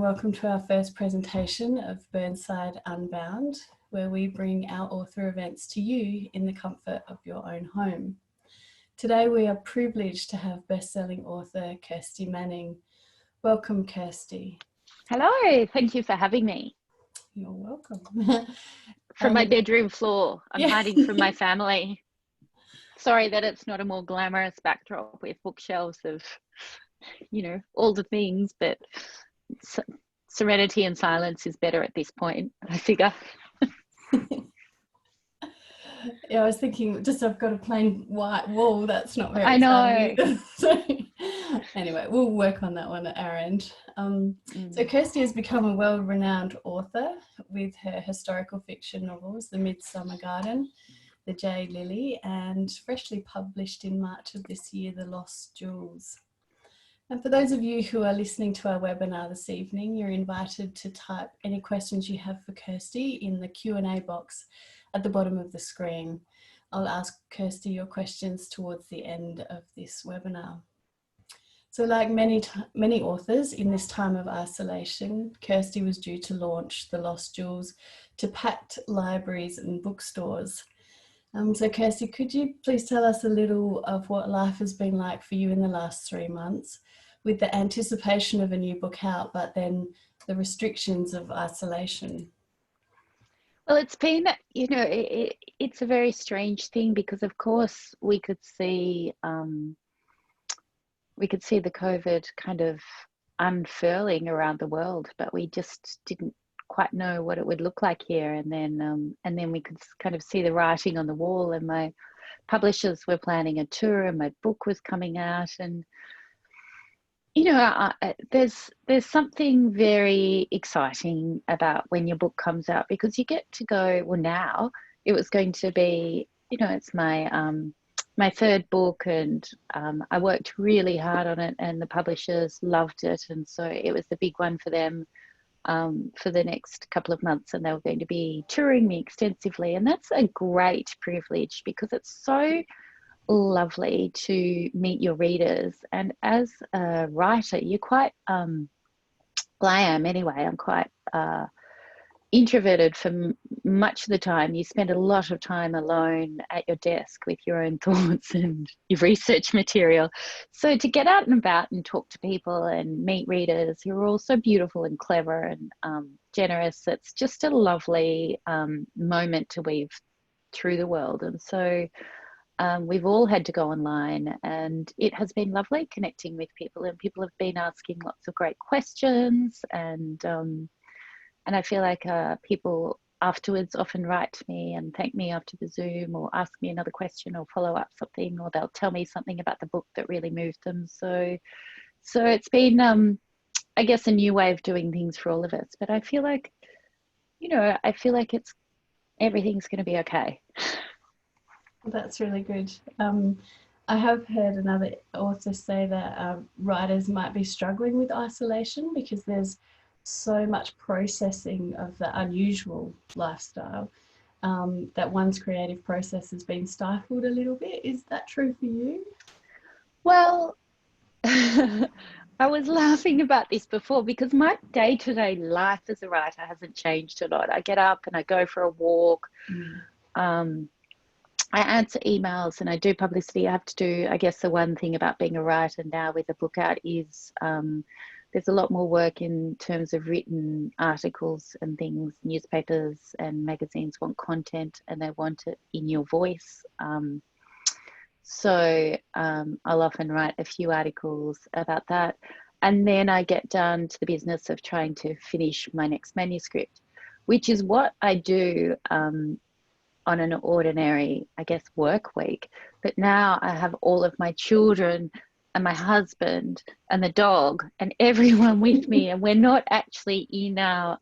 Welcome to our first presentation of Burnside, Unbound, where we bring our author events to you in the comfort of your own home. Today we are privileged to have best-selling author Kirsty Manning. Welcome, Kirsty. Hello, thank you for having me. You're welcome. From my bedroom floor, I'm yeah. hiding from my family. Sorry that it's not a more glamorous backdrop with bookshelves of, all the things, but serenity and silence is better at this point, I figure. Yeah, I was thinking, I've got a plain white wall, that's not very I know. so, anyway, we'll work on that one at our end. So Kirsty has become a well-renowned author with her historical fiction novels, The Midsummer Garden, The Jay Lily, and freshly published in March of this year, The Lost Jewels. And for those of you who are listening to our webinar this evening, you're invited to type any questions you have for Kirsty in the Q&A box at the bottom of the screen. I'll ask Kirsty your questions towards the end of this webinar. So like many authors in this time of isolation, Kirsty was due to launch The Lost Jewels to packed libraries and bookstores. So Kirsty, could you please tell us a little of what life has been like for you in the last 3 months, with the anticipation of a new book out, but then the restrictions of isolation? Well, it's been, it's a very strange thing because, of course, we could see the COVID kind of unfurling around the world, but we just didn't quite know what it would look like here. And then we could kind of see the writing on the wall, and my publishers were planning a tour and my book was coming out. And there's something very exciting about when your book comes out, because you get to go, well, now it was going to be, it's my third book, and I worked really hard on it, and the publishers loved it, and so it was the big one for them for the next couple of months, and they were going to be touring me extensively. And that's a great privilege because it's so lovely to meet your readers. And as a writer, you're quite well, I am anyway, I'm quite introverted for much of the time. You spend a lot of time alone at your desk with your own thoughts and your research material. So to get out and about and talk to people and meet readers who are all so beautiful and clever and generous, it's just a lovely moment to weave through the world. And so we've all had to go online, and it has been lovely connecting with people, and people have been asking lots of great questions, and I feel like people afterwards often write to me and thank me after the Zoom, or ask me another question, or follow up something, or they'll tell me something about the book that really moved them. So it's been, I guess, a new way of doing things for all of us. But I feel like, everything's going to be okay. That's really good. I have heard another author say that writers might be struggling with isolation because there's so much processing of the unusual lifestyle that one's creative process has been stifled a little bit. Is that true for you? Well, I was laughing about this before because my day-to-day life as a writer hasn't changed a lot. I get up and I go for a walk. I answer emails and I do publicity. I have to do, I guess, the one thing about being a writer now with a book out is there's a lot more work in terms of written articles and things. Newspapers and magazines want content, and they want it in your voice. So I'll often write a few articles about that. And then I get down to the business of trying to finish my next manuscript, which is what I do on an ordinary, I guess, work week. But now I have all of my children and my husband and the dog and everyone with me, and we're not actually in our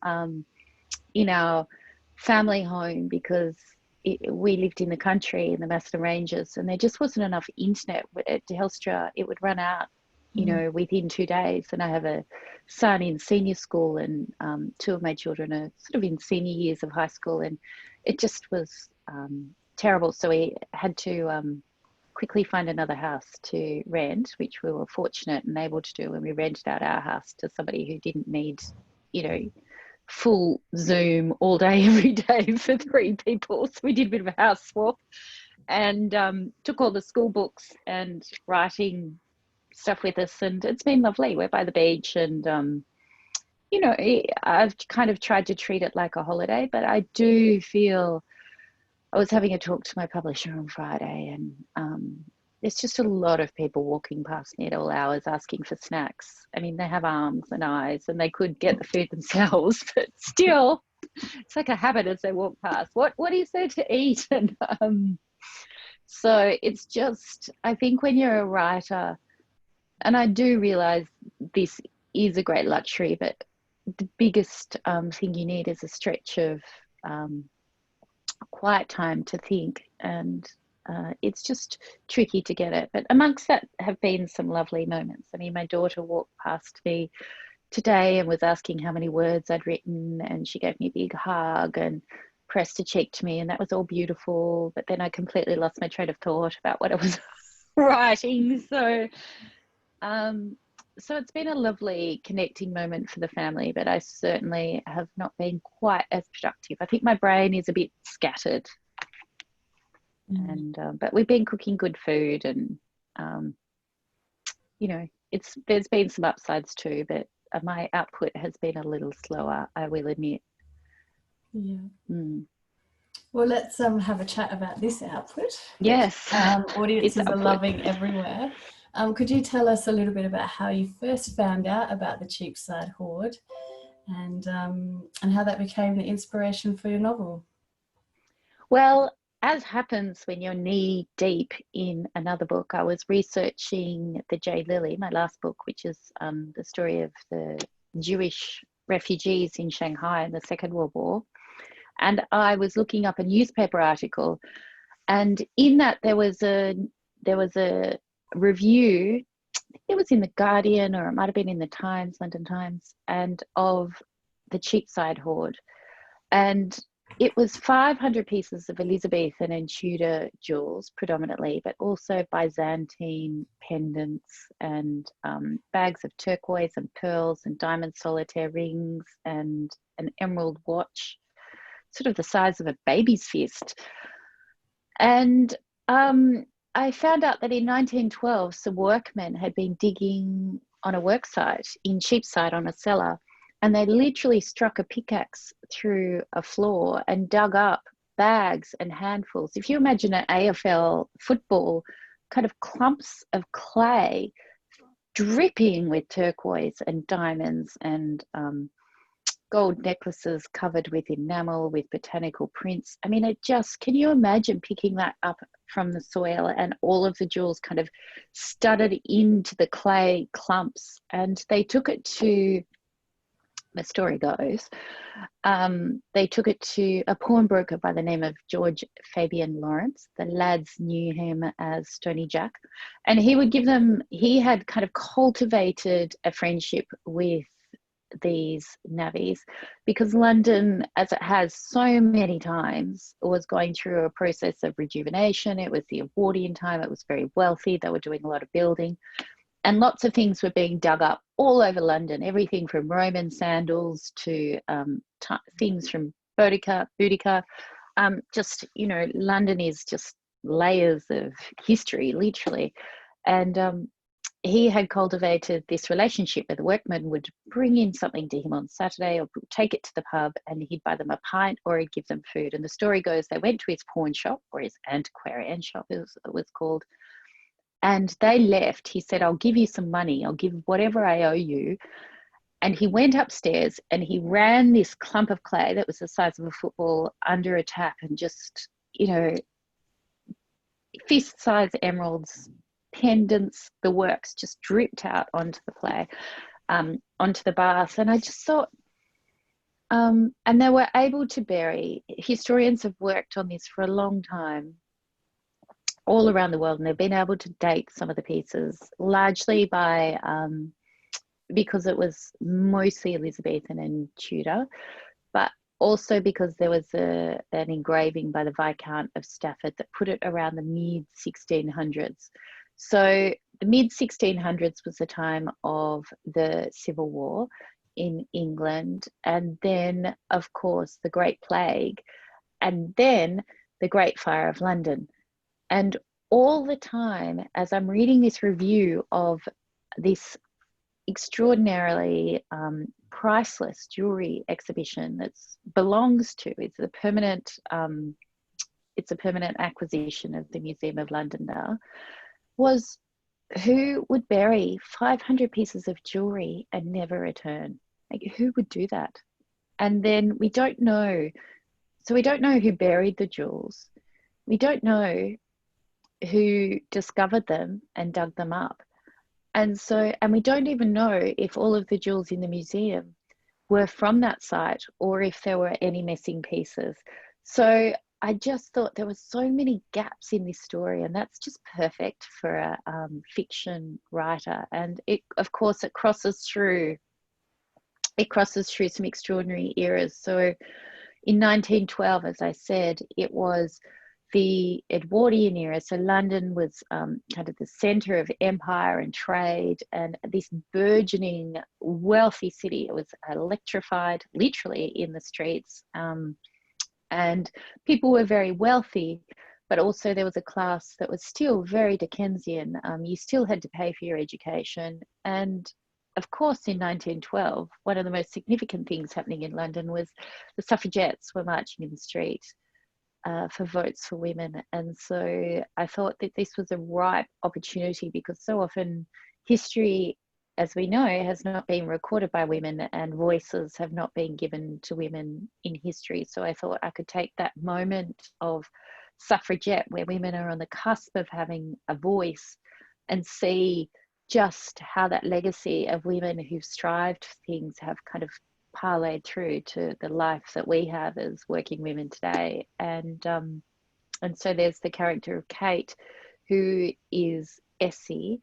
family home because we lived in the country in the Macedon Ranges, and there just wasn't enough internet. At Telstra, it would run out, within 2 days. And I have a son in senior school, and two of my children are sort of in senior years of high school, and it just was terrible. So we had to quickly find another house to rent, which we were fortunate and able to do when we rented out our house to somebody who didn't need you know, full Zoom all day, every day for 3 people. So we did a bit of a house swap, and took all the school books and writing stuff with us. And it's been lovely. We're by the beach, and, you know, I've kind of tried to treat it like a holiday, but I do feel, I was having a talk to my publisher on Friday, and there's just a lot of people walking past me at all hours asking for snacks. I mean, they have arms and eyes and they could get the food themselves, but still, it's like a habit as they walk past. What is there to eat? And so it's just, I think when you're a writer, and I do realize this is a great luxury, but the biggest thing you need is a stretch of quiet time to think, and it's just tricky to get it. But amongst that have been some lovely moments. I mean, my daughter walked past me today and was asking how many words I'd written, and she gave me a big hug and pressed a cheek to me, and that was all beautiful. But then I completely lost my train of thought about what I was writing. So it's been a lovely connecting moment for the family, but I certainly have not been quite as productive. I think my brain is a bit scattered. And but we've been cooking good food, and you know, there's been some upsides too, but my output has been a little slower, I will admit. Yeah. Well, let's have a chat about this output. Yes. Audiences are loving everywhere. Could you tell us a little bit about how you first found out about the Cheapside Hoard, and how that became the inspiration for your novel? Well, as happens when you're knee deep in another book, I was researching the J. Lily, my last book, which is the story of the Jewish refugees in Shanghai in the Second World War. And I was looking up a newspaper article, and in that there was a review. It was in the Guardian, or it might have been in the Times, London Times, and of the Cheapside Hoard. And it was 500 pieces of Elizabethan and Tudor jewels predominantly, but also Byzantine pendants and bags of turquoise and pearls and diamond solitaire rings and an emerald watch, sort of the size of a baby's fist. And I found out that in 1912, some workmen had been digging on a work site in Cheapside on a cellar, and they literally struck a pickaxe through a floor and dug up bags and handfuls. If you imagine an AFL football, kind of clumps of clay dripping with turquoise and diamonds and gold necklaces covered with enamel, with botanical prints. I mean, can you imagine picking that up from the soil and all of the jewels kind of studded into the clay clumps? And they took it to, the story goes, they took it to a pawnbroker by the name of George Fabian Lawrence. The lads knew him as Stony Jack, and he would give them, he had kind of cultivated a friendship with these navvies, because London, as it has so many times, was going through a process of rejuvenation. It was the Edwardian time, it was very wealthy, they were doing a lot of building, and lots of things were being dug up all over London, everything from Roman sandals to things from Boudica. Just, you know, London is just layers of history, literally. And he had cultivated this relationship where the workmen would bring in something to him on Saturday or take it to the pub, and he'd buy them a pint or he'd give them food. And the story goes they went to his pawn shop, or his antiquarian shop as it was called, and they left. He said, I'll give you some money, I'll give whatever I owe you. And he went upstairs and he ran this clump of clay that was the size of a football under a tap, and just, you know, fist-size emeralds, pendants, the works just dripped out onto the clay, onto the bath. And I just thought, and they were able to bury, historians have worked on this for a long time all around the world, and they've been able to date some of the pieces largely by because it was mostly Elizabethan and Tudor, but also because there was an engraving by the Viscount of Stafford that put it around the mid-1600s. So the mid-1600s was the time of the Civil War. in England, and then, of course, the Great Plague, and then the Great Fire of London. And all the time, as I'm reading this review of this extraordinarily priceless jewelry exhibition that belongs to, it's a permanent acquisition of the Museum of London now, was who would bury 500 pieces of jewelry and never return? Like, who would do that? And then we don't know. So we don't know who buried the jewels. We don't know who discovered them and dug them up. And we don't even know if all of the jewels in the museum were from that site or if there were any missing pieces. So I just thought there were so many gaps in this story, and that's just perfect for a fiction writer. And it, of course, it crosses through some extraordinary eras. So in 1912, as I said, it was the Edwardian era. So London was kind of the center of empire and trade, and this burgeoning wealthy city. It was electrified, literally, in the streets. And people were very wealthy, but also there was a class that was still very Dickensian. You still had to pay for your education. And of course, in 1912, one of the most significant things happening in London was the suffragettes were marching in the street for votes for women. And so I thought that this was a ripe opportunity, because so often history, as we know, has not been recorded by women, and voices have not been given to women in history. So I thought I could take that moment of suffragette, where women are on the cusp of having a voice, and see just how that legacy of women who've strived for things have kind of parlayed through to the life that we have as working women today. And so there's the character of Kate, who is Essie.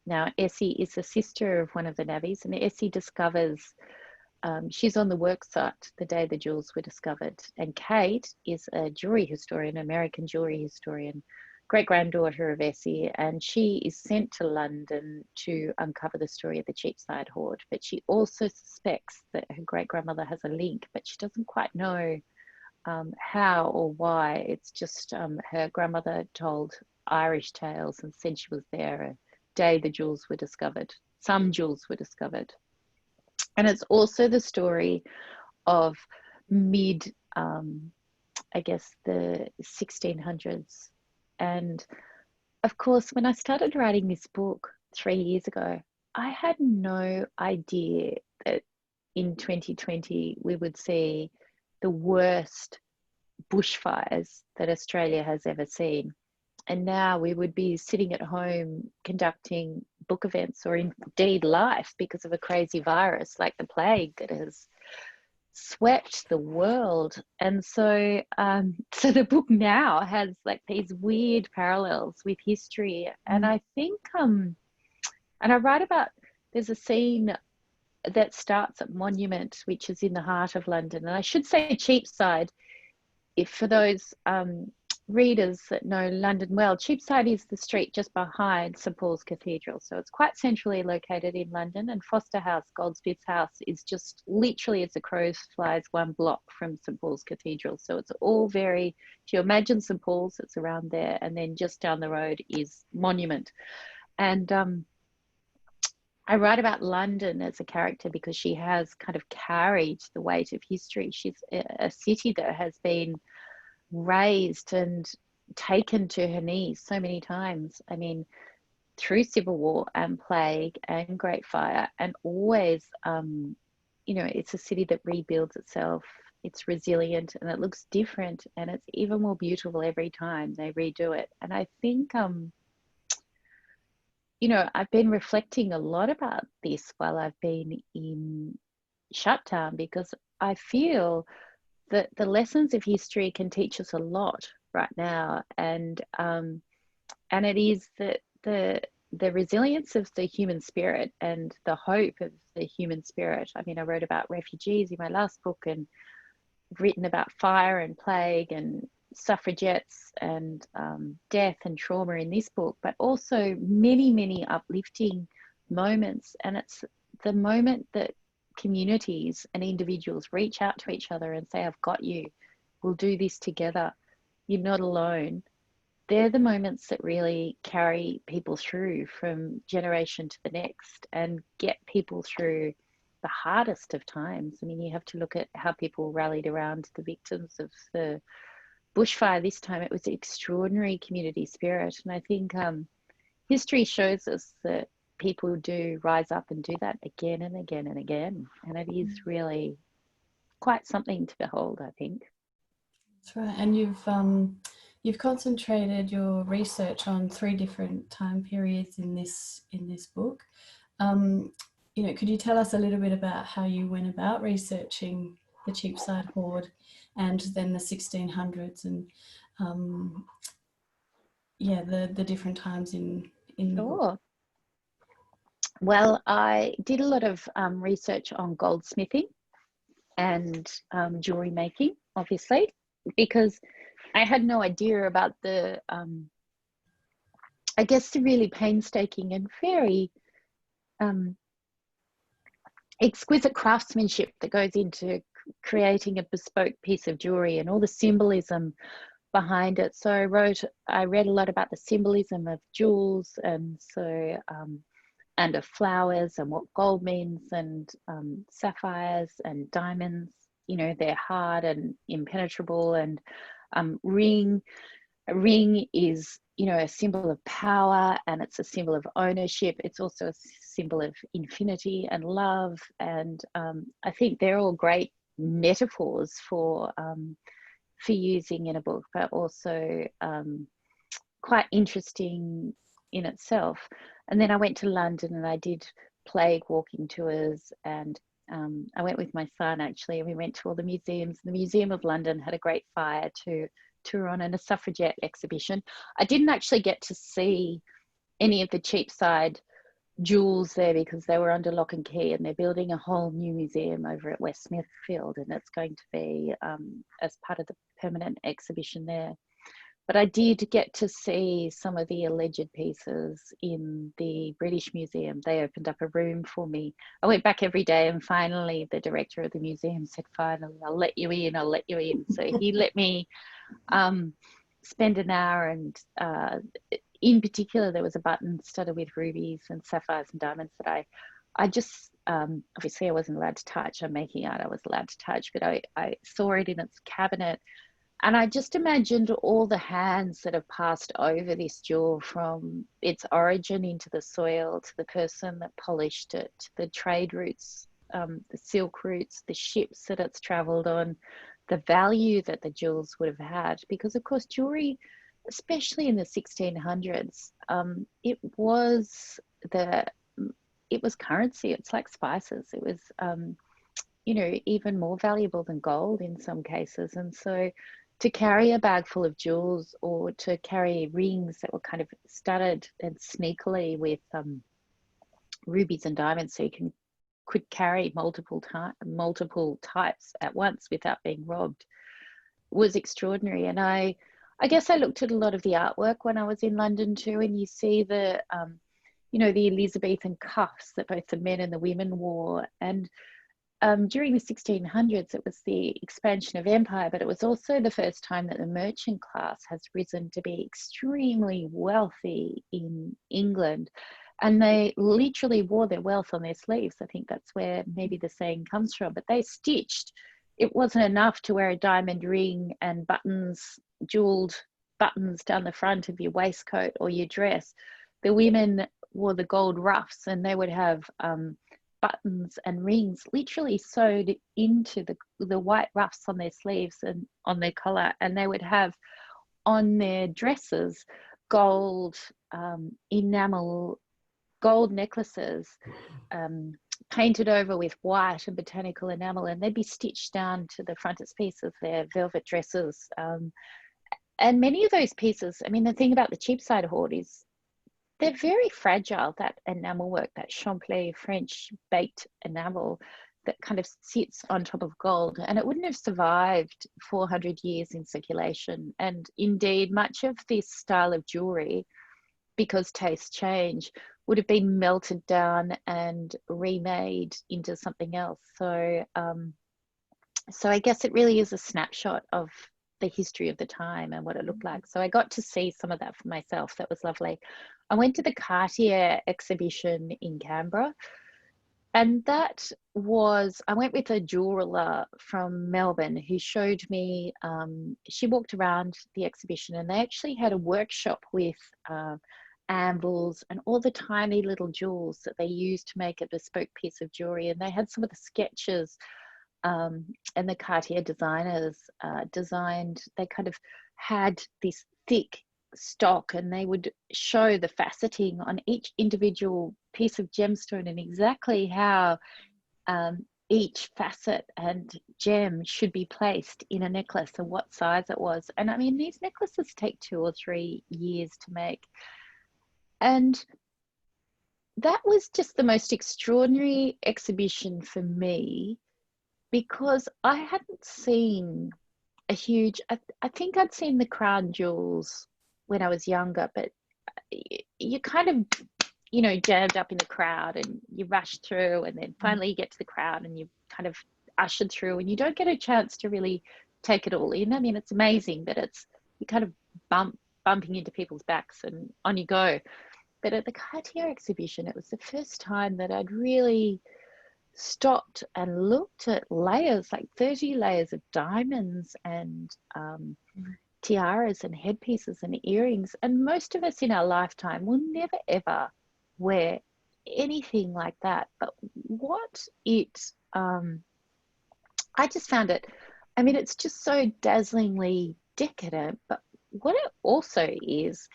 Now, Essie is the sister of one of the navvies, and Essie discovers, she's on the work site the day the jewels were discovered. And Kate is a jewelry historian, American jewelry historian, great-granddaughter of Essie, and she is sent to London to uncover the story of the Cheapside hoard. But she also suspects that her great-grandmother has a link, but she doesn't quite know how or why. It's just her grandmother told Irish tales and said she was there a day the jewels were discovered. Some jewels were discovered. And it's also the story of I guess, the 1600s. And of course, when I started writing this book 3 years ago, I had no idea that in 2020 we would see the worst bushfires that Australia has ever seen. And now we would be sitting at home conducting book events, or indeed life, because of a crazy virus like the plague that has swept the world. And so so the book now has like these weird parallels with history. And I think and I write about, there's a scene that starts at Monument, which is in the heart of London, and I should say Cheapside, if for those readers that know London well. Cheapside is the street just behind St Paul's Cathedral, so it's quite centrally located in London. And Foster House, Goldsmith's house, is just literally, as the crow flies, one block from St Paul's Cathedral. So it's all very, if you imagine St Paul's, it's around there, and then just down the road is Monument. And I write about London as a character because she has kind of carried the weight of history. She's a city that has been raised and taken to her knees so many times. I mean, through civil war and plague and Great Fire, and always, it's a city that rebuilds itself. It's resilient, and it looks different, and it's even more beautiful every time they redo it. And I think, I've been reflecting a lot about this while I've been in shutdown, because I feel that the lessons of history can teach us a lot right now. And it is that the resilience of the human spirit and the hope of the human spirit. I mean, I wrote about refugees in my last book, and written about fire and plague and suffragettes and death and trauma in this book, but also many, many uplifting moments. And it's the moment that communities and individuals reach out to each other and say, I've got you, we'll do this together, you're not alone, they're the moments that really carry people through from generation to the next and get people through the hardest of times. I mean, you have to look at how people rallied around the victims of the bushfire this time. It was extraordinary community spirit. And I think history shows us that people do rise up and do that again and again and again. And it is really quite something to behold, I think. That's right. And you've concentrated your research on 3 different time periods in this book. Could you tell us a little bit about how you went about researching the Cheapside Hoard and then the 1600s and the different times in the book? Well, I did a lot of research on goldsmithing and jewelry making, obviously, because I had no idea about the, I guess, the really painstaking and very exquisite craftsmanship that goes into creating a bespoke piece of jewelry and all the symbolism behind it. So I read a lot about the symbolism of jewels, and so and of flowers and what gold means, and sapphires and diamonds, you know, they're hard and impenetrable, and a ring is, you know, a symbol of power, and it's a symbol of ownership. It's also a symbol of infinity and love, and I think they're all great metaphors for using in a book, but also quite interesting in itself. And then I went to London and I did plague walking tours, and I went with my son, actually, and we went to all the museums. The Museum of London had a great fire to tour on, and a suffragette exhibition. I didn't actually get to see any of the Cheapside jewels there because they were under lock and key, and they're building a whole new museum over at West Smithfield, and it's going to be as part of the permanent exhibition there. But I did get to see some of the alleged pieces in the British Museum. They opened up a room for me. I went back every day, and finally the director of the museum said, finally, I'll let you in, I'll let you in. So he let me spend an hour, and in particular, there was a button studded with rubies and sapphires and diamonds that I just, obviously I wasn't allowed to touch. I'm making out I was allowed to touch, but I saw it in its cabinet. And I just imagined all the hands that have passed over this jewel, from its origin into the soil, to the person that polished it, to the trade routes, the silk routes, the ships that it's travelled on, the value that the jewels would have had. Because of course, jewelry, especially in the 1600s, it was currency. It's like spices. It was, you know, even more valuable than gold in some cases. And so to carry a bag full of jewels, or to carry rings that were kind of studded and sneakily with rubies and diamonds, so you could carry multiple types at once without being robbed, was extraordinary. And I guess I looked at a lot of the artwork when I was in London too, and you see the you know, the Elizabethan cuffs that both the men and the women wore. And during the 1600s, it was the expansion of empire, but it was also the first time that the merchant class has risen to be extremely wealthy in England. And they literally wore their wealth on their sleeves. I think that's where maybe the saying comes from. But they stitched. It wasn't enough to wear a diamond ring and buttons, jeweled buttons down the front of your waistcoat or your dress. The women wore the gold ruffs, and they would have buttons and rings literally sewed into the white ruffs on their sleeves and on their collar. And they would have on their dresses gold enamel, gold necklaces painted over with white and botanical enamel, and they'd be stitched down to the frontispiece of their velvet dresses. And many of those pieces, I mean, the thing about the Cheapside hoard is they're very fragile. That enamel work, that Champlain French baked enamel that kind of sits on top of gold, and it wouldn't have survived 400 years in circulation. And indeed, much of this style of jewelry, because tastes change, would have been melted down and remade into something else. So so I guess it really is a snapshot of the history of the time and what it looked like. So I got to see some of that for myself. That was lovely. I went to the Cartier exhibition in Canberra, and that was, I went with a jeweler from Melbourne who showed me, she walked around the exhibition, and they actually had a workshop with anvils and all the tiny little jewels that they used to make a bespoke piece of jewelry. And they had some of the sketches, and the Cartier designers designed, they kind of had this thick stock, and they would show the faceting on each individual piece of gemstone and exactly how each facet and gem should be placed in a necklace and what size it was. And I mean, these necklaces take 2 or 3 years to make. And that was just the most extraordinary exhibition for me, because I hadn't seen a huge, I think I'd seen the crown jewels when I was younger, but you kind of, you know, jammed up in the crowd and you rush through, and then finally you get to the crowd and you kind of ushered through, and you don't get a chance to really take it all in. I mean, it's amazing, but it's, you kind of bumping into people's backs and on you go. But at the Cartier exhibition, it was the first time that I'd really stopped and looked at layers, like 30 layers of diamonds and tiaras and headpieces and earrings. And most of us in our lifetime will never ever wear anything like that. But what it, I just found it, I mean, it's just so dazzlingly decadent, but what it also is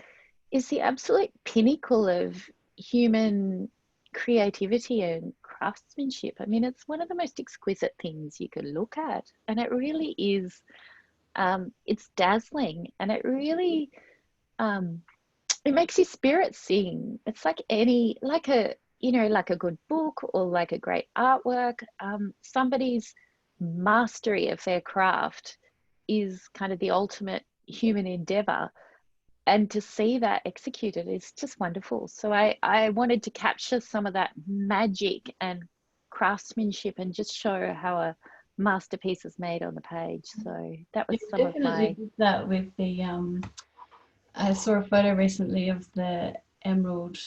the absolute pinnacle of human creativity and craftsmanship. I mean, it's one of the most exquisite things you can look at, and it really is, it's dazzling, and it really, it makes your spirit sing. It's like any, like a, you know, like a good book or like a great artwork. Somebody's mastery of their craft is kind of the ultimate human endeavor, and to see that executed is just wonderful. So I wanted to capture some of that magic and craftsmanship and just show how a masterpiece is made on the page. So that was You some of definitely my, did that with the I saw a photo recently of the emerald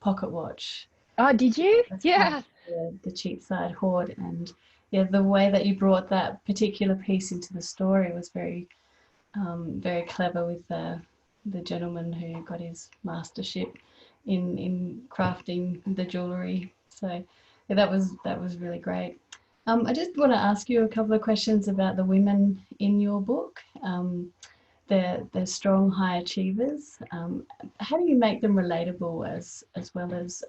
pocket watch. oh, did you? That's part Yeah. of the Cheapside hoard, and yeah, the way that you brought that particular piece into the story was very clever with the gentleman who got his mastership in crafting the jewellery. So yeah, that was really great. I just want to ask you a couple of questions about the women in your book. They're strong, high achievers. How do you make them relatable as well as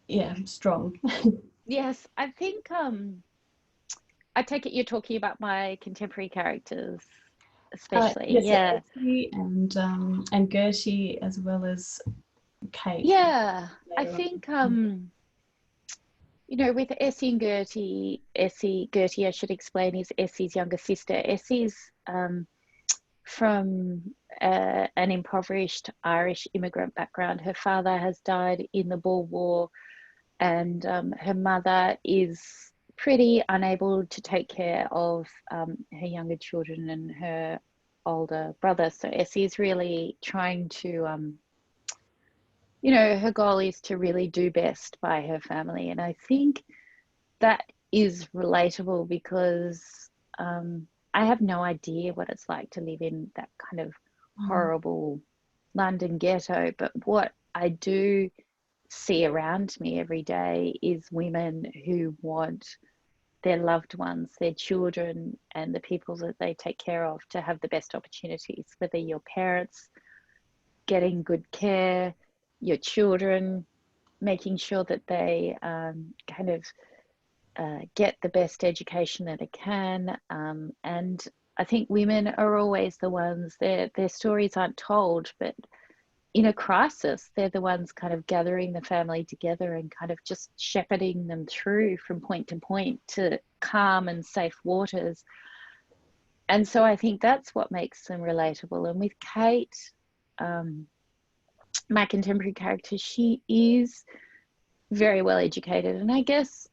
yeah, strong? Yes, I think I take it you're talking about my contemporary characters, especially. Yes, Yeah. Essie and Gertie as well as Kate Yeah. I later think on. you know, with Essie and Gertie, I should explain, is Essie's younger sister. Essie's from an impoverished Irish immigrant background. Her father has died in the Boer War, and her mother is pretty unable to take care of her younger children and her older brother. So Essie is really trying to, you know, her goal is to really do best by her family. And I think that is relatable because I have no idea what it's like to live in that kind of horrible London ghetto. But what I do see around me every day is women who want their loved ones, their children, and the people that they take care of to have the best opportunities, whether your parents getting good care, your children making sure that they kind of get the best education that they can. And I think women are always the ones, their stories aren't told, but in a crisis, they're the ones kind of gathering the family together and kind of just shepherding them through from point to point to calm and safe waters. And so I think that's what makes them relatable. And with Kate, my contemporary character, she is very well educated, and I guess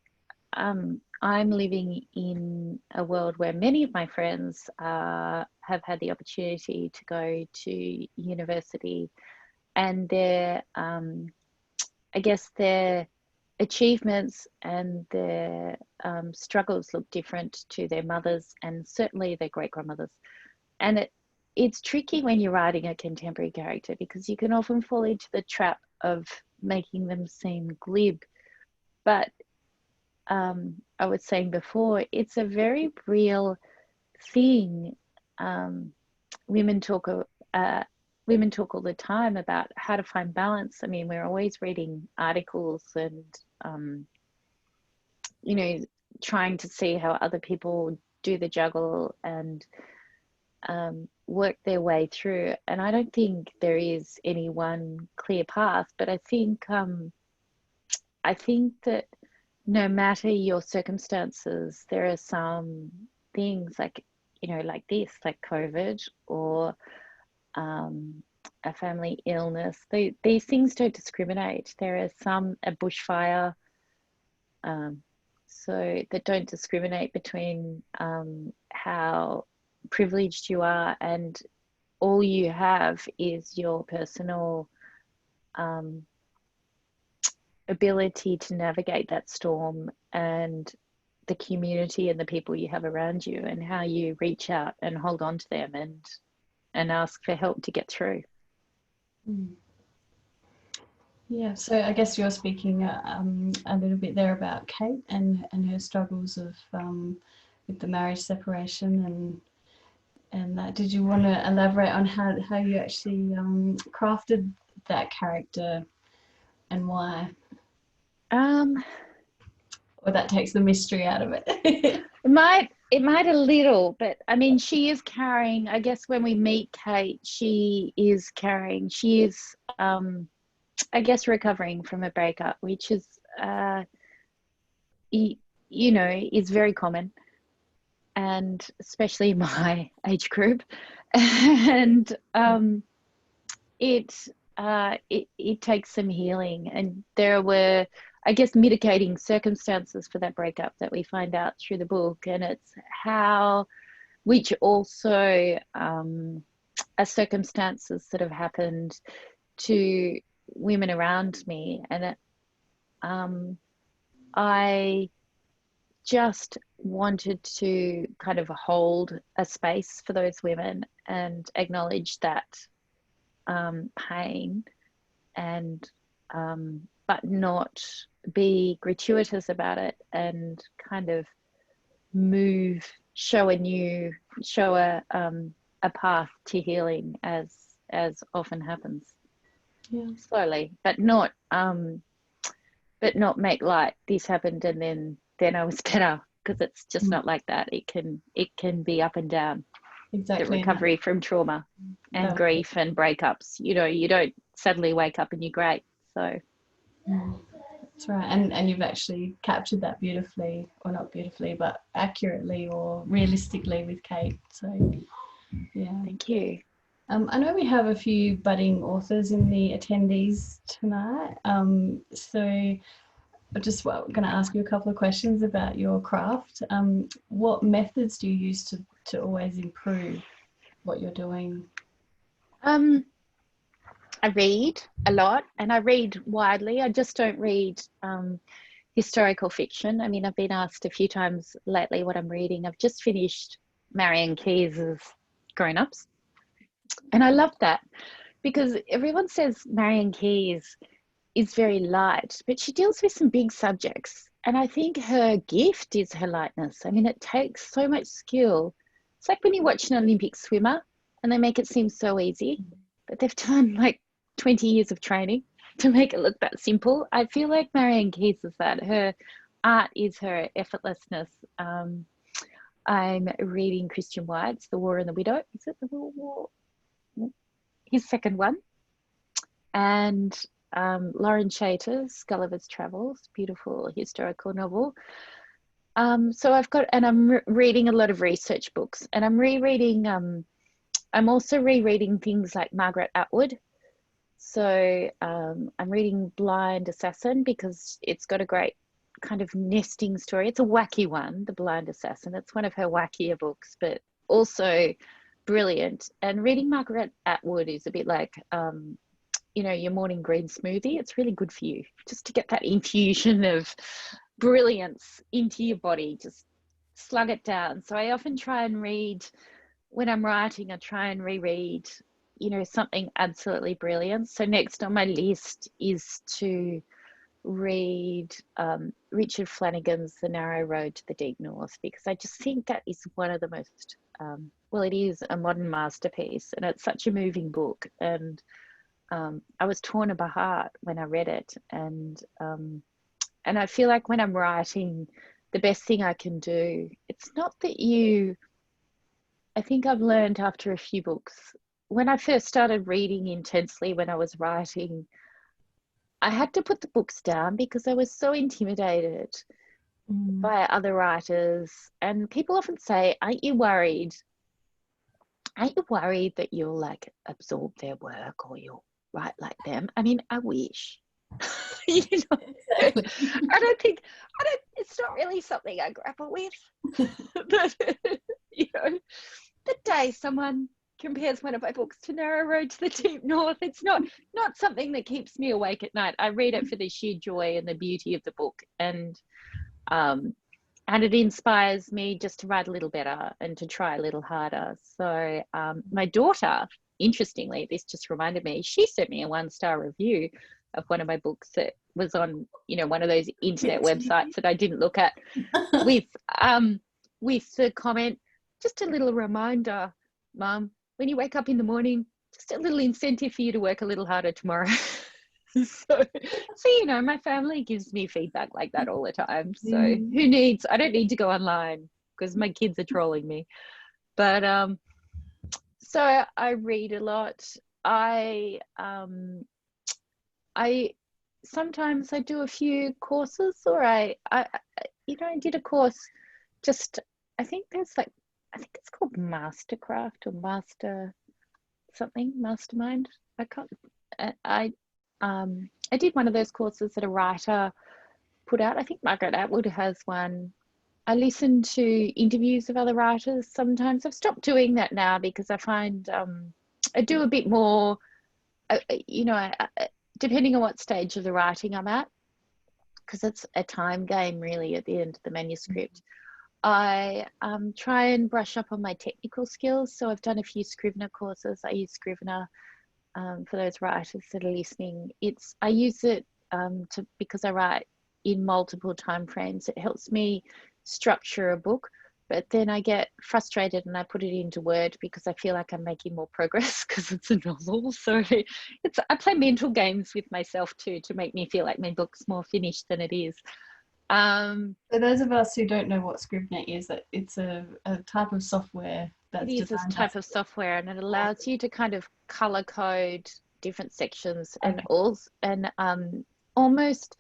I'm living in a world where many of my friends have had the opportunity to go to university, and I guess their achievements and their struggles look different to their mothers and certainly their great grandmothers. And it's tricky when you're writing a contemporary character, because you can often fall into the trap of making them seem glib. But I was saying before, it's a very real thing. Women talk women talk all the time about how to find balance. I mean, we're always reading articles and you know, trying to see how other people do the juggle and work their way through. And I don't think there is any one clear path, but I think that no matter your circumstances, there are some things like, you know, like this, like COVID or a family illness. These things don't discriminate. There are some, a bushfire, so that don't discriminate between how privileged you are, and all you have is your personal ability to navigate that storm, and the community and the people you have around you, and how you reach out and hold on to them and ask for help to get through. Yeah, so I guess you're speaking a little bit there about Kate and her struggles of with the marriage separation and that. Did you want to elaborate on how you actually crafted that character and why? Or that takes the mystery out of it. It might a little, but I mean, she is carrying, I guess when we meet Kate, she is, I guess, recovering from a breakup, which is, you know, is very common, and especially in my age group. And it takes some healing, and there were, I guess, mitigating circumstances for that breakup that we find out through the book, and it's which also are circumstances that have happened to women around me, and I just wanted to kind of hold a space for those women and acknowledge that pain, and but not be gratuitous about it, and kind of show a path to healing, as often happens. Yeah. Slowly, but not make like this happened and then I was better, because it's just not like that. It can be up and down. Exactly. The recovery from trauma and grief and breakups, you know, you don't suddenly wake up and you're great. So that's right. And you've actually captured that beautifully, or not beautifully, but accurately or realistically with Kate. So yeah. Thank you. I know we have a few budding authors in the attendees tonight. So I'm just going to ask you a couple of questions about your craft. What methods do you use to always improve what you're doing? I read a lot, and I read widely. I just don't read historical fiction. I mean, I've been asked a few times lately what I'm reading. I've just finished Marianne Keyes's Grown Ups, and I love that, because everyone says Marianne Keyes is very light, but she deals with some big subjects, and I think her gift is her lightness. I mean, it takes so much skill. It's like when you watch an Olympic swimmer and they make it seem so easy, but they've done like 20 years of training to make it look that simple. I feel like Marianne Keyes is that. Her art is her effortlessness. I'm reading Christian White's The War and the Widow. Is it The War? His second one. And Lauren Chater's Gulliver's Travels, beautiful historical novel. So I'm reading a lot of research books, and I'm also rereading things like Margaret Atwood, So I'm reading Blind Assassin because it's got a great kind of nesting story. It's a wacky one, The Blind Assassin. It's one of her wackier books, but also brilliant. And reading Margaret Atwood is a bit like, you know, your morning green smoothie. It's really good for you just to get that infusion of brilliance into your body. Just slug it down. So I often try and read, when I'm writing, I try and reread, you know, something absolutely brilliant. So next on my list is to read Richard Flanagan's The Narrow Road to the Deep North, because I just think that is one of the most, well, it is a modern masterpiece, and it's such a moving book. And I was torn of my heart when I read it. And I feel like when I'm writing, the best thing I can do, it's not that you, I think I've learned after a few books, when I first started reading intensely when I was writing, I had to put the books down because I was so intimidated by other writers. And people often say, aren't you worried? Aren't you worried that you'll like absorb their work or you'll write like them? I mean, I wish. You know, Exactly. it's not really something I grapple with. But, you know, the day someone compares one of my books to Narrow Road to the Deep North, it's not something that keeps me awake at night. I read it for the sheer joy and the beauty of the book, and it inspires me just to write a little better and to try a little harder. So my daughter, interestingly, this just reminded me, she sent me a 1-star review of one of my books that was on, you know, one of those internet websites that I didn't look at, with the comment, just a little reminder, Mum, when you wake up in the morning, just a little incentive for you to work a little harder tomorrow. So, you know, my family gives me feedback like that all the time. So I don't need to go online because my kids are trolling me. But so I read a lot. I sometimes I do a few courses, or I you know, I did a course just, I think it's called Mastercraft or Master something, Mastermind. I can't, I did one of those courses that a writer put out. I think Margaret Atwood has one. I listen to interviews of other writers sometimes. I've stopped doing that now because I find I do a bit more, you know, depending on what stage of the writing I'm at, because it's a time game really at the end of the manuscript. I try and brush up on my technical skills. So I've done a few Scrivener courses. I use Scrivener for those writers that are listening. I use it because I write in multiple time frames. It helps me structure a book, but then I get frustrated and I put it into Word because I feel like I'm making more progress because it's a novel. So I play mental games with myself too to make me feel like my book's more finished than it is. For those of us who don't know what Scrivener is, that it's a type of software that's it is this type of software, and it allows you to kind of color code different sections, and almost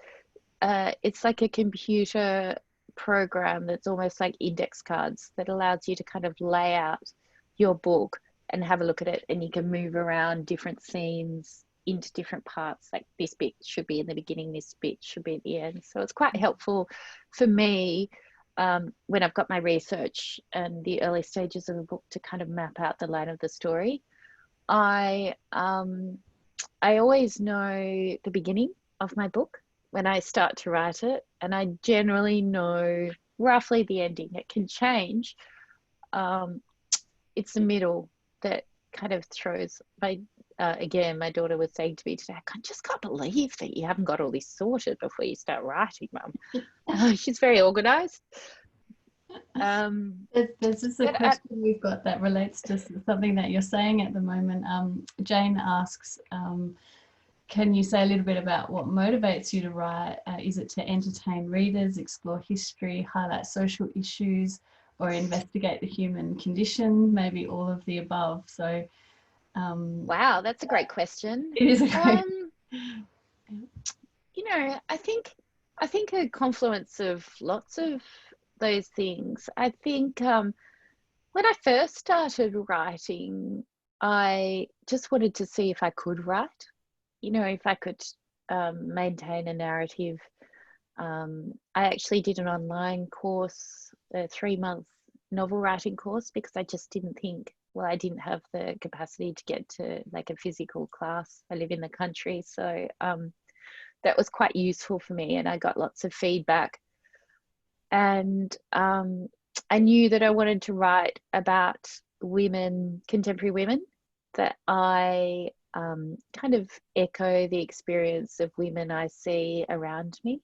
it's like a computer program that's almost like index cards that allows you to kind of lay out your book and have a look at it, and you can move around different scenes into different parts, like this bit should be in the beginning, this bit should be at the end. So it's quite helpful for me when I've got my research and the early stages of a book to kind of map out the line of the story. I always know the beginning of my book when I start to write it, and I generally know roughly the ending. It can change. It's the middle that kind of throws again, my daughter was saying to me today, I just can't believe that you haven't got all this sorted before you start writing, Mum. She's very organised. There's just a question we've got that relates to something that you're saying at the moment. Jane asks, can you say a little bit about what motivates you to write? Is it to entertain readers, explore history, highlight social issues, or investigate the human condition? Maybe all of the above. So wow, that's a great question. It is a great you know, I think a confluence of lots of those things. I think when I first started writing, I just wanted to see if I could write. you know, if I could maintain a narrative, I actually did an online course, a 3-month novel writing course, because I just didn't think, well, I didn't have the capacity to get to like a physical class. I live in the country, so that was quite useful for me, and I got lots of feedback. And I knew that I wanted to write about women, contemporary women, that I kind of echo the experience of women I see around me.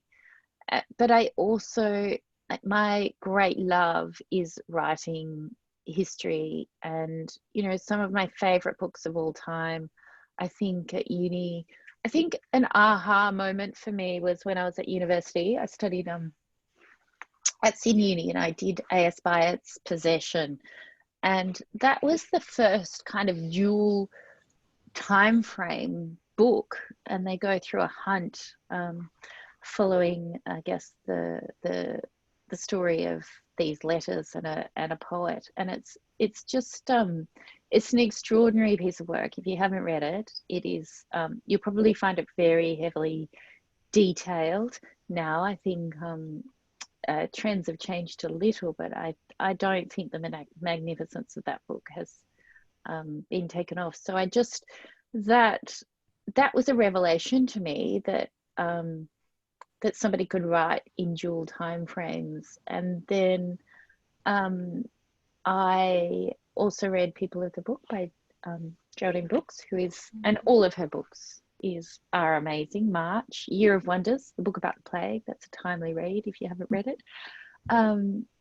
But I also, my great love is writing history. And, you know, some of my favorite books of all time, I think at uni, I think an aha moment for me was when I was at university. I studied at Sydney Uni, and I did A.S. Byatt's Possession. And that was the first kind of dual time frame book. And they go through a hunt following, I guess, the story of these letters and a poet. And it's just it's an extraordinary piece of work. If you haven't read it, it is you'll probably find it very heavily detailed now. I think trends have changed a little, but I don't think the magnificence of that book has been taken off. So I just, that was a revelation to me, that that somebody could write in dual time frames. And then I also read People of the Book by Geraldine Brooks, who is, and all of her books are amazing. March, Year of Wonders, the book about the plague, that's a timely read if you haven't read it.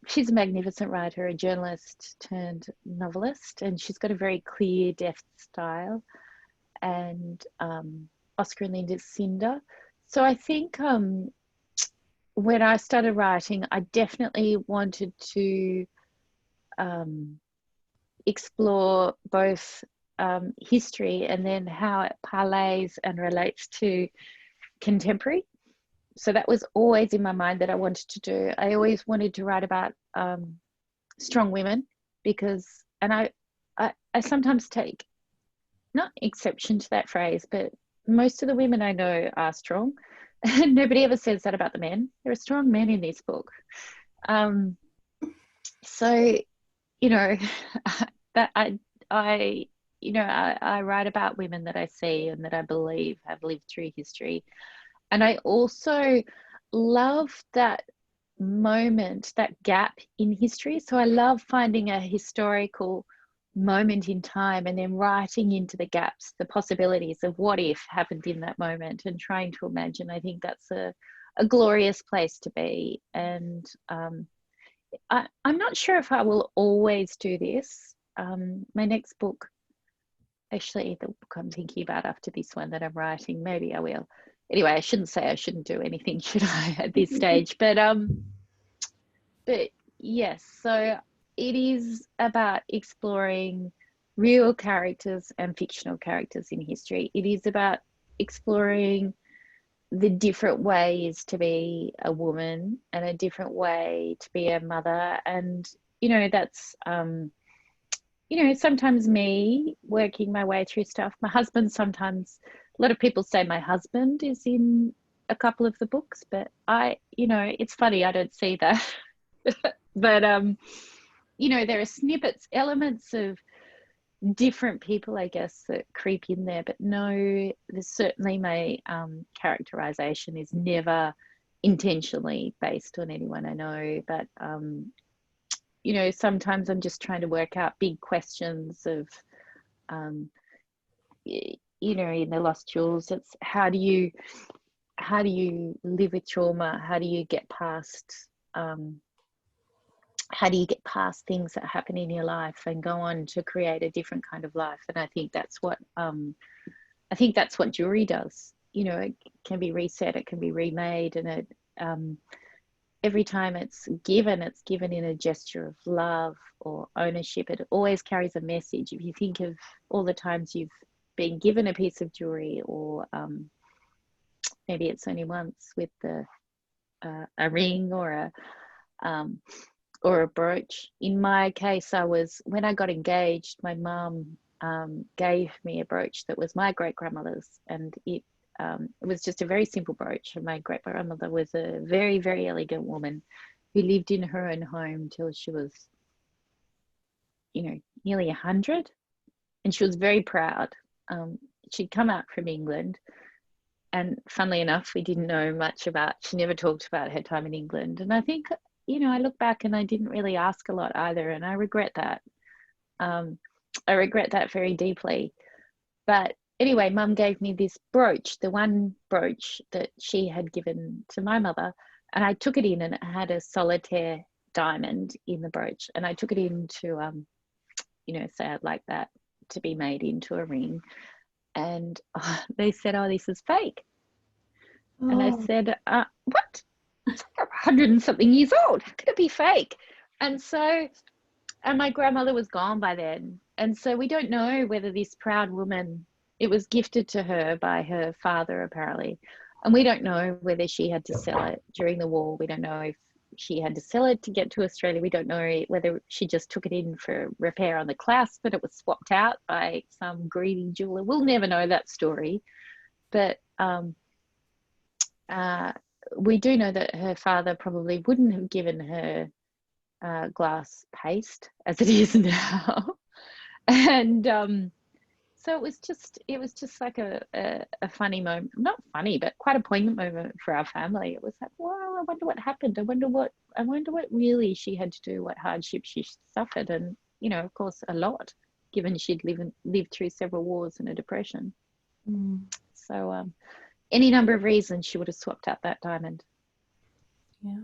She's a magnificent writer, a journalist turned novelist, and she's got a very clear, deft style. And Oscar and Linda Cinder. So I think when I started writing, I definitely wanted to explore both history and then how it parlays and relates to contemporary. So that was always in my mind that I wanted to do. I always wanted to write about strong women, because, and I sometimes take, not exception to that phrase, but most of the women I know are strong. Nobody ever says that about the men. There are strong men in this book. So, you know, that I write about women that I see and that I believe have lived through history. And I also love that moment, that gap in history. So I love finding a historical moment in time and then writing into the gaps the possibilities of what if happened in that moment and trying to imagine. I think that's a glorious place to be. And I'm not sure if I will always do this. My next book, actually the book I'm thinking about after this one that I'm writing, maybe I will. Anyway, I shouldn't say I shouldn't do anything, should I, at this stage? But yes, so it is about exploring real characters and fictional characters in history. It is about exploring the different ways to be a woman and a different way to be a mother. And, you know, that's, you know, sometimes me working my way through stuff. My husband sometimes, a lot of people say my husband is in a couple of the books, but you know, it's funny, I don't see that. But, you know, there are snippets, elements of different people, I guess, that creep in there. But no, there's certainly my characterization is never intentionally based on anyone I know. But, you know, sometimes I'm just trying to work out big questions of, you know, in the Lost Jewels, it's how do you live with trauma? How do you get past things that happen in your life and go on to create a different kind of life? And I think that's what jewelry does. You know, it can be reset, it can be remade, and it every time it's given in a gesture of love or ownership. It always carries a message. If you think of all the times you've been given a piece of jewelry, or maybe it's only once with a ring or a brooch. In my case, when I got engaged, my mum gave me a brooch that was my great-grandmother's, and it was just a very simple brooch. And my great-grandmother was a very, very elegant woman who lived in her own home till she was, nearly 100. And she was very proud. She'd come out from England, and funnily enough, we didn't know much she never talked about her time in England. And I think, I look back and I didn't really ask a lot either, and I regret that. I regret that very deeply. But anyway, Mum gave me this brooch, the one brooch that she had given to my mother, and I took it in, and it had a solitaire diamond in the brooch, and I took it in to, say I'd like that to be made into a ring. And they said, "Oh, this is fake." Oh. And I said, "What? It's like 100 and something years old. How could it be fake?" And my grandmother was gone by then. And so we don't know whether this proud woman, it was gifted to her by her father, apparently. And we don't know whether she had to sell it during the war. We don't know if she had to sell it to get to Australia. We don't know whether she just took it in for repair on the clasp, but it was swapped out by some greedy jeweler. We'll never know that story. But we do know that her father probably wouldn't have given her glass paste as it is now. And so it was just like a funny moment, not funny, but quite a poignant moment for our family. It was like, well, I wonder what happened. I wonder what really she had to do, what hardship she suffered. And, of course, a lot, given she'd lived through several wars and a depression. So any number of reasons she would have swapped out that diamond. Yeah.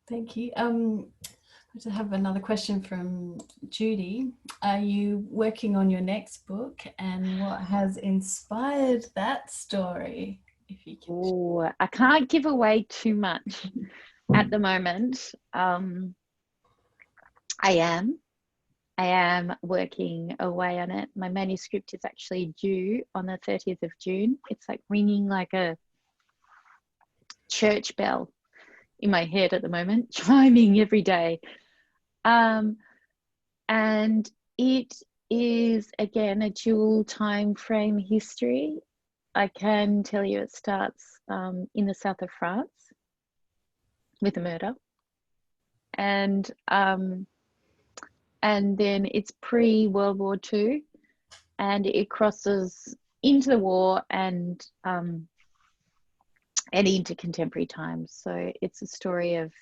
Thank you. I have another question from Judy. Are you working on your next book, and what has inspired that story? If you can. Oh, I can't give away too much at the moment. I am working away on it. My manuscript is actually due on the 30th of June. It's like ringing like a church bell in my head at the moment, chiming every day. And it is, again, a dual time frame history. I can tell you it starts in the south of France with a murder. And then it's pre-World War II, and it crosses into the war and into contemporary times. So it's a story of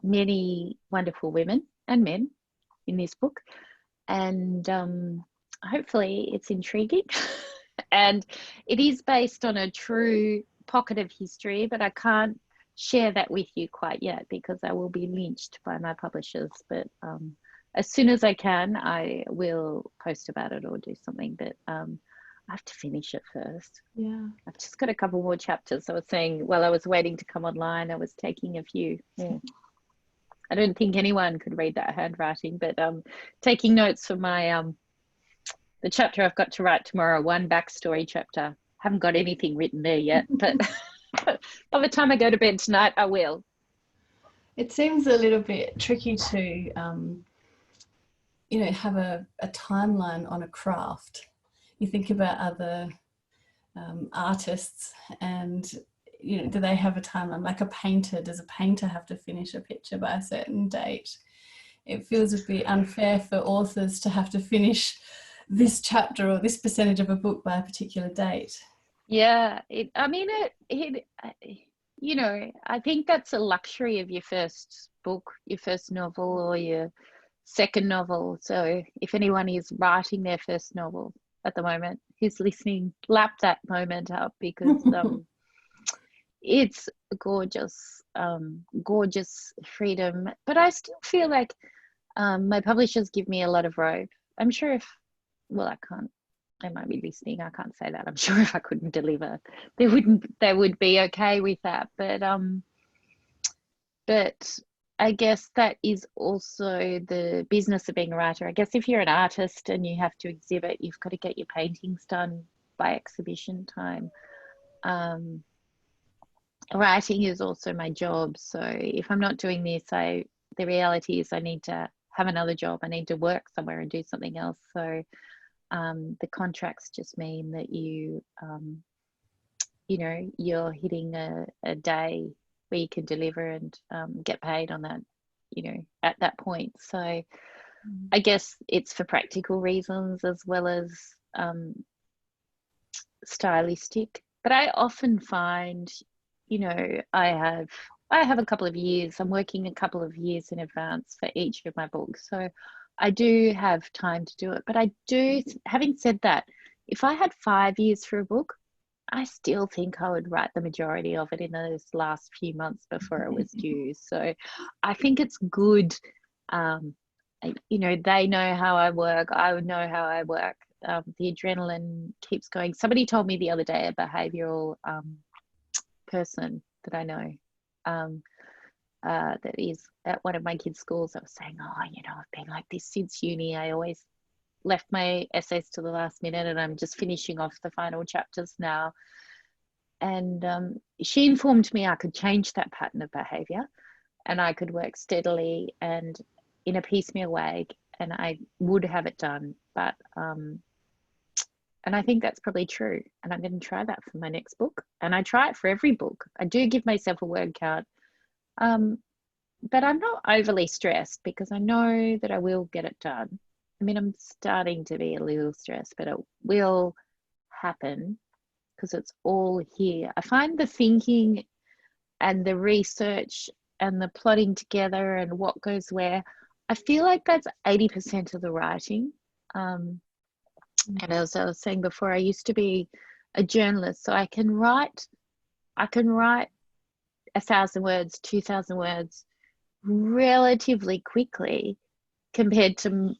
many wonderful women and men in this book, and hopefully it's intriguing. And it is based on a true pocket of history, but I can't share that with you quite yet because I will be lynched by my publishers. But as soon as I can, I will post about it or do something. But I have to finish it first. Yeah. I've just got a couple more chapters. I was saying while I was waiting to come online, I was taking a few. Yeah. I don't think anyone could read that handwriting, but taking notes for my the chapter I've got to write tomorrow, one backstory chapter. Haven't got anything written there yet, but by the time I go to bed tonight, I will. It seems a little bit tricky to, have a timeline on a craft. You think about other artists and, do they have a timeline? Like a painter, does a painter have to finish a picture by a certain date? It feels a bit unfair for authors to have to finish this chapter or this percentage of a book by a particular date. Yeah, I think that's a luxury of your first book, your first novel or your second novel. So if anyone is writing their first novel at the moment who's listening, lap that moment up because it's gorgeous, gorgeous freedom. But I still feel like my publishers give me a lot of rope. I'm sure I can't. They might be listening. I can't say that. I'm sure if I couldn't deliver, they would be okay with that. But I guess that is also the business of being a writer. I guess if you're an artist and you have to exhibit, you've got to get your paintings done by exhibition time. Writing is also my job. So if I'm not doing this, the reality is I need to have another job. I need to work somewhere and do something else. So the contracts just mean that you're hitting a day where you can deliver and get paid on that, at that point. So I guess it's for practical reasons as well as stylistic. But I often find, I have a couple of years. I'm working a couple of years in advance for each of my books. So I do have time to do it. But having said that, if I had 5 years for a book, I still think I would write the majority of it in those last few months before it was due. So I think it's good. They know how I work. I would know how I work. The adrenaline keeps going. Somebody told me the other day, a behavioral person that I know, that is at one of my kids' schools. I was saying, I've been like this since uni. I always left my essays to the last minute, and I'm just finishing off the final chapters now. And she informed me I could change that pattern of behavior, and I could work steadily and in a piecemeal way, and I would have it done. But and I think that's probably true, and I'm going to try that for my next book, and I try it for every book. I do give myself a word count, but I'm not overly stressed because I know that I will get it done. I mean, I'm starting to be a little stressed, but it will happen because it's all here. I find the thinking and the research and the plotting together and what goes where, I feel like that's 80% of the writing. And as I was saying before, I used to be a journalist, so I can write 1,000 words, 2,000 words relatively quickly compared to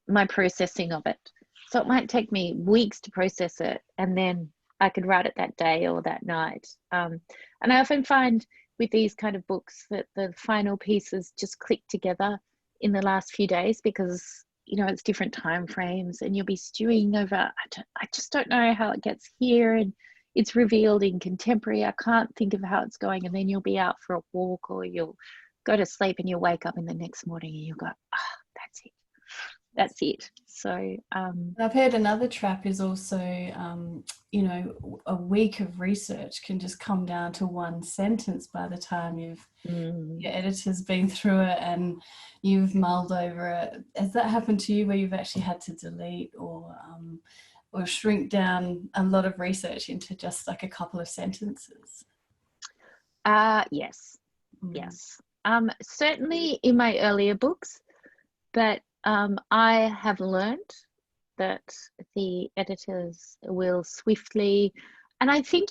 my processing of it. So it might take me weeks to process it, and then I could write it that day or that night. And I often find with these kind of books that the final pieces just click together in the last few days because, it's different time frames, and you'll be stewing over, I just don't know how it gets here, and it's revealed in contemporary. I can't think of how it's going, and then you'll be out for a walk, or you'll go to sleep and you'll wake up in the next morning and you'll go, that's it. So I've heard another trap is also a week of research can just come down to one sentence by the time your editor's been through it and you've mulled over it. Has that happened to you where you've actually had to delete or shrink down a lot of research into just like a couple of sentences? Yes. Certainly in my earlier books, but I have learned that the editors will swiftly, and I think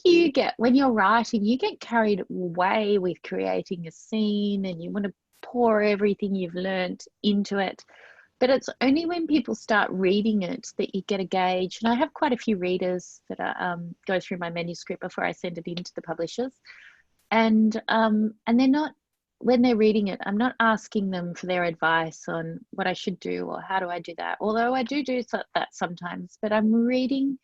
when you're writing, you get carried away with creating a scene and you want to pour everything you've learned into it. But it's only when people start reading it that you get a gauge. And I have quite a few readers that go through my manuscript before I send it into the publishers. And they're not, when they're reading it, I'm not asking them for their advice on what I should do or how do I do that, although I do that sometimes, but I'm reading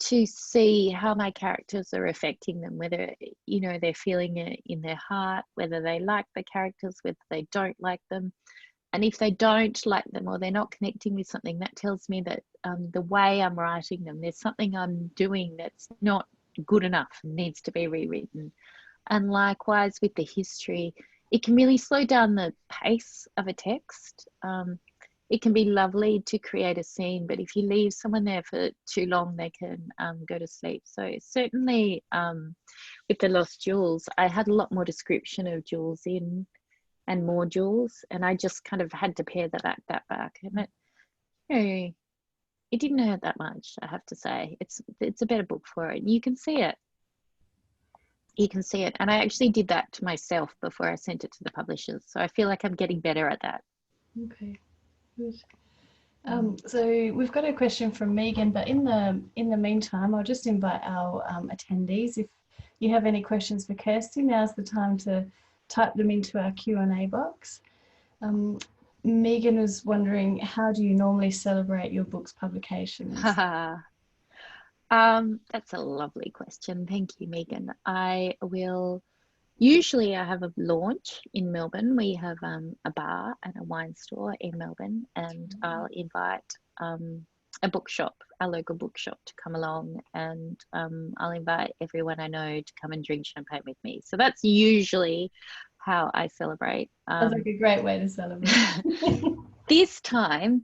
to see how my characters are affecting them, whether, they're feeling it in their heart, whether they like the characters, whether they don't like them. And if they don't like them or they're not connecting with something, that tells me that the way I'm writing them, there's something I'm doing that's not good enough and needs to be rewritten. And likewise with the history, it can really slow down the pace of a text. It can be lovely to create a scene, but if you leave someone there for too long, they can go to sleep. So certainly with The Lost Jewels, I had a lot more description of jewels in and more jewels, and I just kind of had to pare that back. And it didn't hurt that much, I have to say. It's a better book for it. You can see it. And I actually did that to myself before I sent it to the publishers, so I feel like I'm getting better at that. Okay, good. So we've got a question from Megan, but in the meantime, I'll just invite our attendees. If you have any questions for Kirsty, now's the time to type them into our Q&A box. Megan was wondering, how do you normally celebrate your book's publications? That's a lovely question. Thank you, Megan. I will usually I have a launch in Melbourne. We have a bar and a wine store in Melbourne, and I'll invite a bookshop, a local bookshop, to come along, and I'll invite everyone I know to come and drink champagne with me. So that's usually how I celebrate. Sounds like a great way to celebrate. This time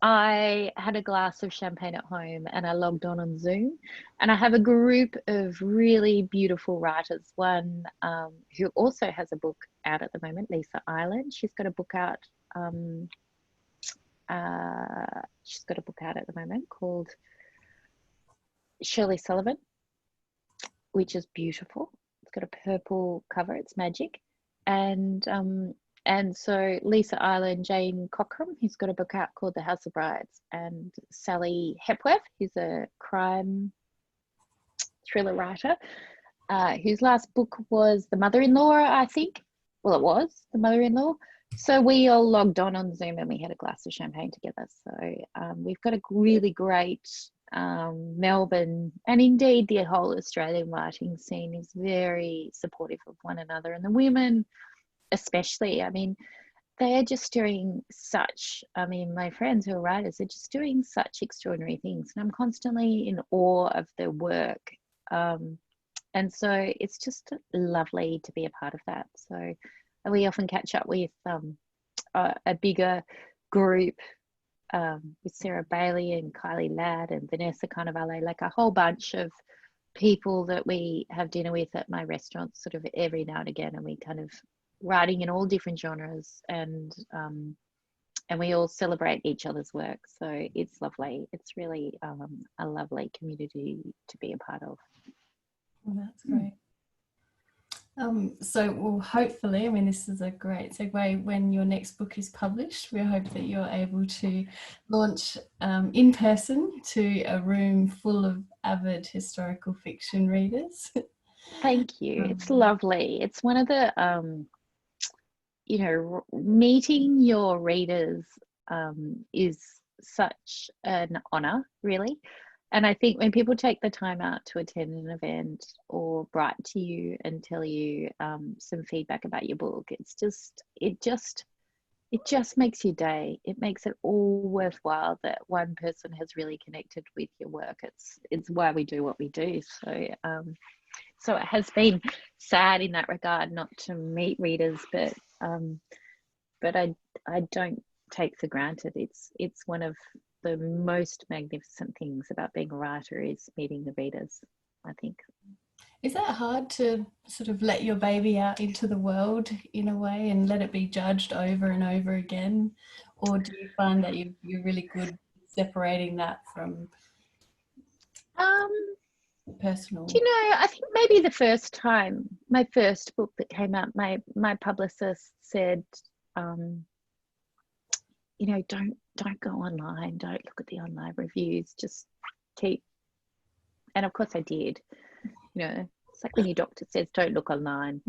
I had a glass of champagne at home and I logged on Zoom, and I have a group of really beautiful writers. One who also has a book out at the moment, Lisa Island. She's got a book out. She's got a book out at the moment called Shirley Sullivan, which is beautiful. It's got a purple cover. It's magic. And so Lisa Island, Jane Cockram, who's got a book out called The House of Brides, and Sally Hepworth, who's a crime thriller writer, whose last book was The Mother-in-Law, I think. Well, it was The Mother-in-Law. So we all logged on Zoom and we had a glass of champagne together. So we've got a really great Melbourne, and indeed the whole Australian writing scene is very supportive of one another, and the women especially. I mean, they are just doing such, I mean, my friends who are writers are just doing such extraordinary things, and I'm constantly in awe of their work. And so it's just lovely to be a part of that. So we often catch up with a bigger group, with Sarah Bailey and Kylie Ladd and Vanessa Carnivale, like a whole bunch of people that we have dinner with at my restaurants sort of every now and again, and we kind of writing in all different genres, and we all celebrate each other's work. So it's lovely. It's really a lovely community to be a part of. Well, that's great. So well, hopefully, I mean, this is a great segue. When your next book is published, we hope that you're able to launch in person to a room full of avid historical fiction readers. Thank you. It's lovely. It's one of the you know, meeting your readers is such an honor, really. And I think when people take the time out to attend an event or write to you and tell you some feedback about your book, it just makes your day. It makes it all worthwhile that one person has really connected with your work. It's why we do what we do. So it has been sad in that regard not to meet readers, but I don't take for granted. It's one of the most magnificent things about being a writer is meeting the readers, I think. Is that hard to sort of let your baby out into the world in a way and let it be judged over and over again? Or do you find that you're really good separating that from personal? Do you know, I think maybe the first time, my first book that came out, my publicist said, you know, don't go online, don't look at the online reviews, just keep, and of course I did. You know, it's like when your doctor says don't look online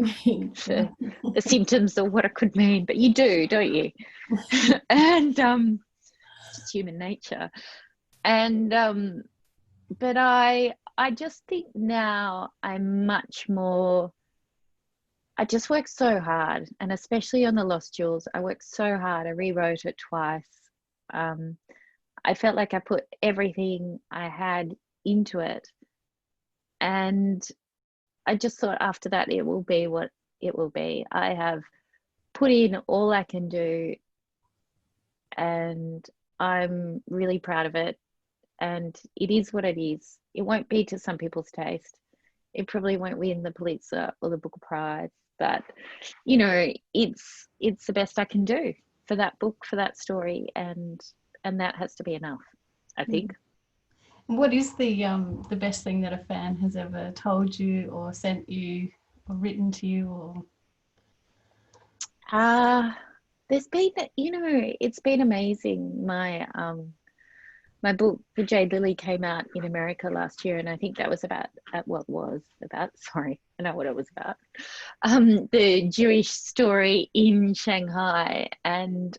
for the symptoms or what it could mean, but you do, don't you? And it's just human nature. And but I just think now I'm much more, I just work so hard, and especially on The Lost Jewels, I worked so hard. I rewrote it twice. I felt like I put everything I had into it, and I just thought after that it will be what it will be. I have put in all I can do, and I'm really proud of it, and it is what it is. It won't be to some people's taste. It probably won't win the Pulitzer or the Booker Prize, but you know, it's the best I can do for that book, for that story, and that has to be enough, I think. What is the best thing that a fan has ever told you or sent you or written to you? Or there's been, you know, it's been amazing. My book for Jade Lilly came out in America last year, and I think that was about, sorry, I know what it was about, the Jewish story in Shanghai. And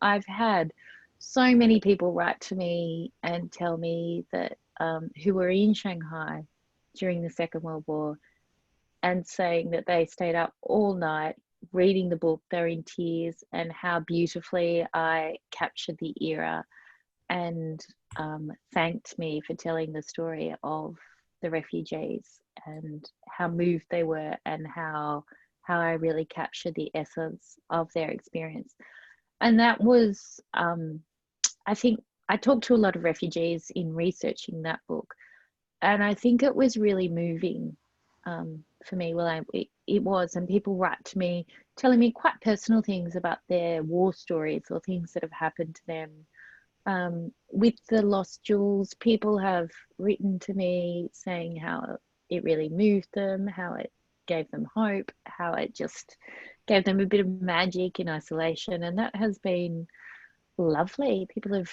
I've had so many people write to me and tell me that who were in Shanghai during the Second World War, and saying that they stayed up all night reading the book. They're in tears, and how beautifully I captured the era, and thanked me for telling the story of the refugees and how moved they were, and how I really captured the essence of their experience. And that was, I think I talked to a lot of refugees in researching that book, and I think it was really moving for me. Well, it was, and people write to me telling me quite personal things about their war stories or things that have happened to them. With the lost jewels, people have written to me saying how it really moved them, how it gave them hope, how it just gave them a bit of magic in isolation, and that has been lovely. People have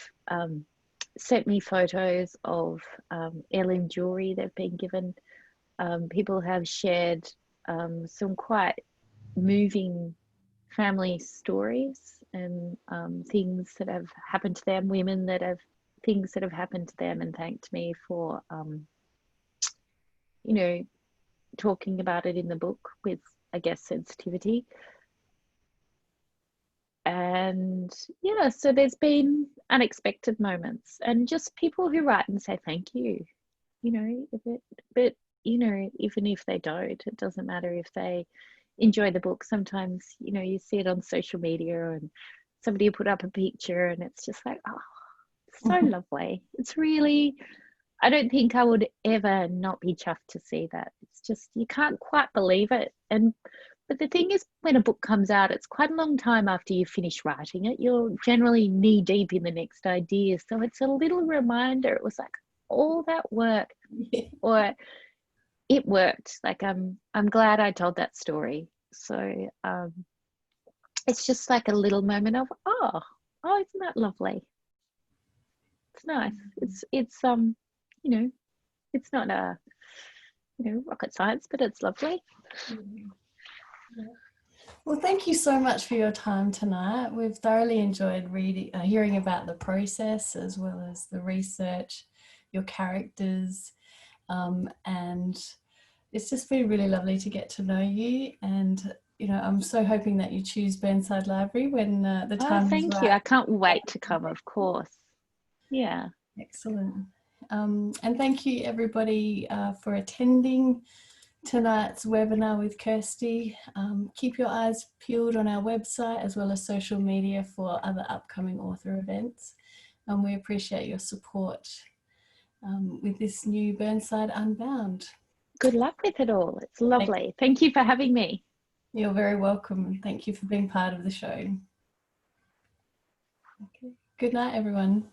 sent me photos of heirloom jewelry they've been given. People have shared some quite moving family stories, and things that have happened to them, women that have things that have happened to them, and thanked me for you know, talking about it in the book with, I guess, sensitivity. And yeah, so there's been unexpected moments, and just people who write and say thank you, you know, but you know, even if they don't, it doesn't matter if they enjoy the book. Sometimes, you know, you see it on social media and somebody put up a picture and it's just like, oh, so lovely. It's really, I don't think I would ever not be chuffed to see that. It's just, you can't quite believe it. But the thing is, when a book comes out, it's quite a long time after you finish writing it. You're generally knee deep in the next idea. So it's a little reminder. It was like all that work, or it worked. Like I'm glad I told that story. So it's just like a little moment of, oh, isn't that lovely? It's nice. It's you know, it's not a, you know, rocket science, but it's lovely. Well, thank you so much for your time tonight. We've thoroughly enjoyed hearing about the process as well as the research, your characters, and it's just been really lovely to get to know you. And you know, I'm so hoping that you choose Burnside Library when the time is right. Thank you. I can't wait to come, of course. Yeah. Excellent. And thank you everybody for attending tonight's webinar with Kirsty. Keep your eyes peeled on our website as well as social media for other upcoming author events. And we appreciate your support with this new Burnside Unbound. Good luck with it all. It's lovely. Thank you for having me. You're very welcome. Thank you for being part of the show. Okay. Good night, everyone.